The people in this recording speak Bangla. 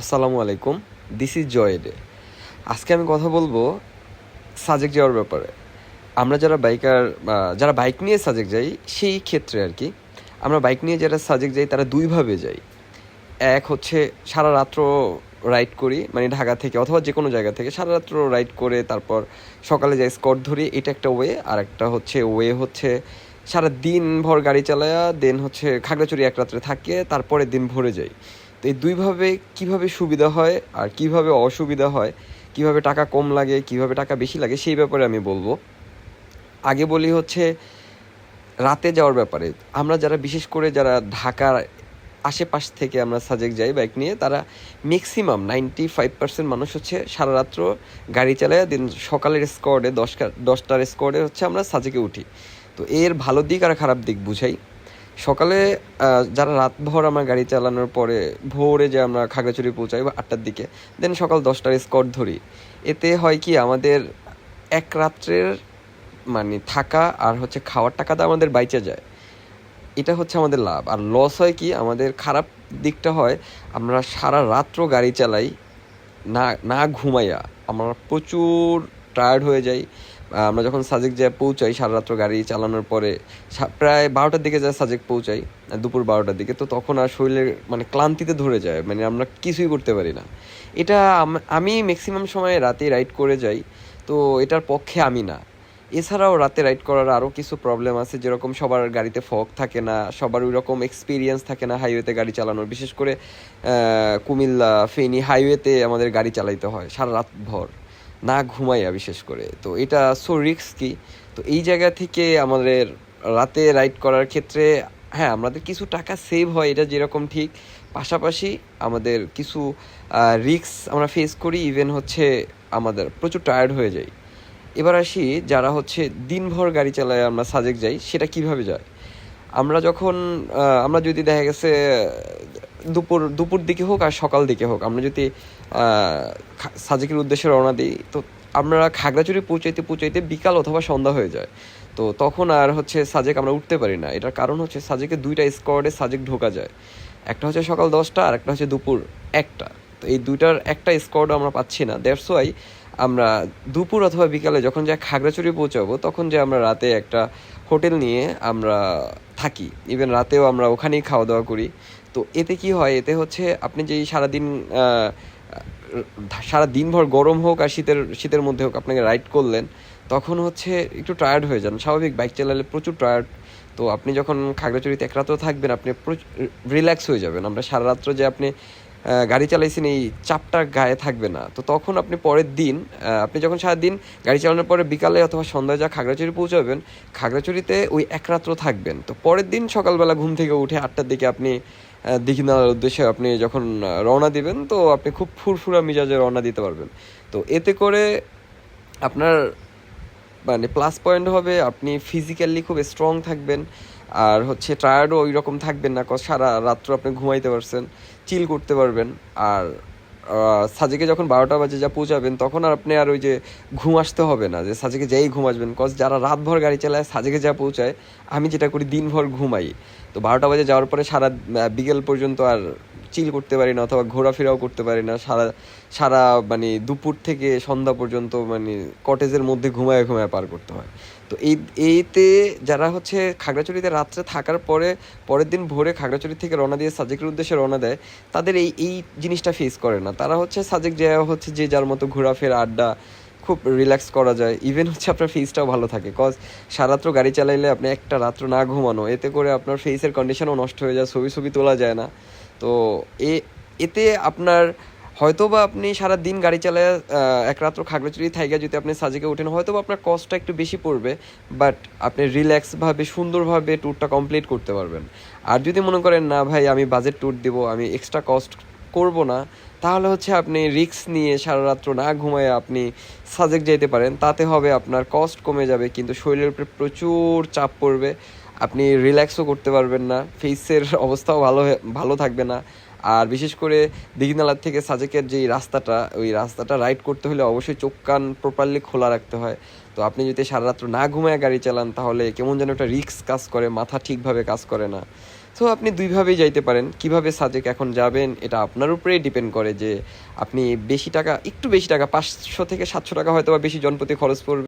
আসসালামু আলাইকুম, দিস ইজ জয়েডে। আজকে আমি কথা বলবো সাজেক যাওয়ার ব্যাপারে। আমরা যারা বাইকার, যারা বাইক নিয়ে সাজেক যাই, সেই ক্ষেত্রে আর কি, আমরা বাইক নিয়ে যারা সাজেক যাই তারা দুইভাবে যাই। এক হচ্ছে সারা রাত্র রাইড করি, মানে ঢাকা থেকে অথবা যে কোনো জায়গা থেকে সারা রাত্র রাইড করে তারপর সকালে যাই স্কট ধরি, এটা একটা ওয়ে। আর একটা ওয়ে হচ্ছে সারা দিন ভর গাড়ি চালায়া দেন হচ্ছে খাগড়াছড়ি এক রাত্রে থাকে, তারপরে দিন ভরে যাই। তো এই দুইভাবে কিভাবে সুবিধা হয় আর কিভাবে অসুবিধা হয়, কিভাবে টাকা কম লাগে কিভাবে টাকা বেশি লাগে, সেই ব্যাপারে আমি বলবো। আগে বলি হচ্ছে রাতে যাওয়ার ব্যাপারে। আমরা যারা বিশেষ করে যারা ঢাকার আশেপাশ থেকে আমরা সাজেক যাই বাইক নিয়ে, তারা ম্যাক্সিমাম 95% মানুষ হচ্ছে সারা রাত্র গাড়ি চালায় দিন সকালের স্কোয়াডে 10টার স্কোয়াডে হচ্ছে আমরা সাজেকে উঠি। তো এর ভালো দিক আর খারাপ দিক বুঝাই। সকালে যারা রাতভর আমরা গাড়ি চালানোর পরে ভোরে যে আমরা খাগড়াছড়ি পৌঁছাই বা 8টার দিকে, দেন সকাল 10টার স্কট ধরি। এতে হয় কি, আমাদের এক রাত্রের মানে থাকা আর হচ্ছে খাওয়ার টাকাটা আমাদের বাইচা যায়। এটা হচ্ছে আমাদের লাভ। আর লস হয় কি, আমাদের খারাপ দিকটা হয় আমরা সারা রাত্র গাড়ি চালাই না না ঘুমাইয়া। আমরা প্রচুর টায়ার্ড হয়ে যাই। আমরা যখন সাজেক যায় পৌঁছাই সারা রাত্র গাড়ি চালানোর পরে, প্রায় 12টার দিকে যায় সাজেক পৌঁছাই, দুপুর 12টার দিকে। তো তখন আর শরীরের মানে ক্লান্তিতে ধরে যায়, মানে আমরা কিছুই করতে পারি না। এটা আমি ম্যাক্সিমাম সময় রাতে রাইড করে যাই, তো এটার পক্ষে আমি না। এছাড়াও রাতে রাইড করার আরও কিছু প্রবলেম আছে, যেরকম সবার গাড়িতে ফগ থাকে না, সবার ওই রকম এক্সপিরিয়েন্স থাকে না হাইওয়েতে গাড়ি চালানোর। বিশেষ করে কুমিল্লা ফেনী হাইওয়েতে আমাদের গাড়ি চালাইতে হয় সারা রাত ভর না ঘুমাইয়া, বিশেষ করে। তো এটা সো রিস্কি। তো এই জায়গা থেকে আমাদের রাতে রাইড করার ক্ষেত্রে, হ্যাঁ, আমাদের কিছু টাকা সেভ হয়, এটা যেরকম ঠিক। পাশাপাশি আমাদের কিছু রিস্ক আমরা ফেস করি, ইভেন হচ্ছে আমাদের প্রচুর টায়ার্ড হয়ে যাই। এবার আসি যারা হচ্ছে দিনভর গাড়ি চালায় আমরা সাজেক যাই, সেটা কিভাবে যায়। আমরা যদি দেখা গেছে দুপুর দুপুর দিকে হোক আর সকাল দিকে হোক, আমরা যদি সাজেকের উদ্দেশ্যে রওনা দিই, তো আমরা খাগড়াছড়ি পৌঁছাইতে পৌঁছাইতে বিকাল অথবা সন্ধ্যা হয়ে যায়। তো তখন আর হচ্ছে সাজেক আমরা উঠতে পারি না। এটার কারণ হচ্ছে সাজেকে দুইটা স্কোয়াডে সাজেক ঢোকা যায়। একটা হচ্ছে সকাল 10টা আর একটা হচ্ছে দুপুর 1টা। তো এই দুইটার একটা স্কোয়াডও আমরা পাচ্ছি না। দ্যাটস ওয়াই আমরা দুপুর অথবা বিকালে যখন যাই খাগড়াছড়ি পৌঁছাবো, তখন যে আমরা রাতে একটা হোটেল নিয়ে আমরা থাকি, ইভেন রাতেও আমরা ওখানেই খাওয়া দাওয়া করি। তো এতে কি হয়, এতে হচ্ছে আপনি যেই সারা দিনভর গরম হোক আর শীতের শীতের মধ্যে হোক আপনাকে রাইড করলেন, তখন হচ্ছে একটু টায়ার্ড হয়ে যান। স্বাভাবিক, বাইক চালালে প্রচুর টায়ার্ড। তো আপনি যখন খাগড়াছড়িতে এক রাত্র থাকবেন, আপনি রিল্যাক্স হয়ে যাবেন। আমরা সারা রাত্র যে আপনি গাড়ি চালাইছেন, এই চাপটা গায়ে থাকবে না। তো তখন আপনি পরের দিন, আপনি যখন সারাদিন গাড়ি চালানোর পরে বিকালে অথবা সন্ধ্যায় যা খাগড়াছড়ি পৌঁছাবেন, খাগড়াছড়িতে ওই এক রাত্র থাকবেন। তো পরের দিন সকালবেলা ঘুম থেকে উঠে 8টার দিকে আপনি দীঘিনালার উদ্দেশ্যে আপনি যখন রওনা দিবেন, তো আপনি খুব ফুরফুরা মিজাজে রওনা দিতে পারবেন। তো এতে করে আপনার মানে প্লাস পয়েন্ট হবে, আপনি ফিজিক্যালি খুব স্ট্রং থাকবেন। আর হচ্ছে টায়ার্ডও ওই রকম থাকবেন না, সারা রাত্র আপনি ঘুমাইতে পারছেন, চিল করতে পারবেন। আর সাজেকে যখন 12টা বাজে যা পৌঁছাবেন, তখন আর আপনি আর ওই যে ঘুম আসতে হবে না যে সাজেকে যেই ঘুম আসবেন। যারা রাতভর গাড়ি চালায় সাজেকে যা পৌঁছায়, আমি যেটা করি দিনভর ঘুমাই। তো 12টা বাজে যাওয়ার পরে সারা বিকেল পর্যন্ত আর চিল করতে পারি না অথবা ঘোরাফেরাও করতে পারি না। সারা সারা মানে দুপুর থেকে সন্ধ্যা পর্যন্ত মানে কটেজের মধ্যে ঘুমায় ঘুমায় পার করতে হয়। তো এইতে যারা হচ্ছে খাগড়াছড়িতে রাত্রে থাকার পরে পরের দিন ভোরে খাগড়াছড়ি থেকে রওনা দিয়ে সাজেকের উদ্দেশ্যে রওনা দেয়, তাদের এই জিনিসটা ফেস করে না। তারা হচ্ছে সাজেক যায় হচ্ছে যে যার মতো ঘোরাফেরা আড্ডা, খুব রিল্যাক্স করা যায়। ইভেন হচ্ছে আপনার ফেসটাও ভালো থাকে, কজ সারাত্র গাড়ি চালাইলে আপনি একটা রাত্র না ঘুমানো, এতে করে আপনার ফেসের কন্ডিশনও নষ্ট হয়ে যায়, ছবি ছবি তোলা যায় না। তো এতে আপনার হয়তোবা আপনি সারা দিন গাড়ি চালায় এক রাত্র খাগড়াছড়ি থাইকা যদি আপনি সাজেকে ওঠেন, হয়তোবা আপনার কস্টটা একটু বেশি পড়বে, বাট আপনি রিল্যাক্সভাবে সুন্দরভাবে ট্যুরটা কমপ্লিট করতে পারবেন। আর যদি মনে করেন না ভাই আমি বাজেট ট্যুর দিব, আমি এক্সট্রা কস্ট করব না, তাহলে হচ্ছে আপনি রিস্ক নিয়ে সারা রাত্র না ঘুমায় আপনি সাজেক যেতে পারেন। তাতে হবে আপনার কস্ট কমে যাবে, কিন্তু শরীরের উপরে প্রচুর চাপ পড়বে, আপনি রিল্যাক্সও করতে পারবেন না, ফেসের অবস্থাও ভালো থাকবে না। আর বিশেষ করে দীঘিনালার থেকে সাজেকের যেই রাস্তাটা, ওই রাস্তাটা রাইড করতে হলে অবশ্যই চোখ কান প্রপারলি খোলা রাখতে হয়। তো আপনি যদি সারা রাত্র না ঘুমায় গাড়ি চালান, তাহলে কেমন যেন একটা রিস্ক কাজ করে, মাথা ঠিকভাবে কাজ করে না। তো আপনি দুইভাবেই যাইতে পারেন। কিভাবে সাজেক এখন যাবেন এটা আপনার উপরেই ডিপেন্ড করে যে আপনি বেশি টাকা, একটু বেশি টাকা 500 থেকে 700 টাকা হয়তো বা বেশি জনপ্রতি খরচ পড়বে।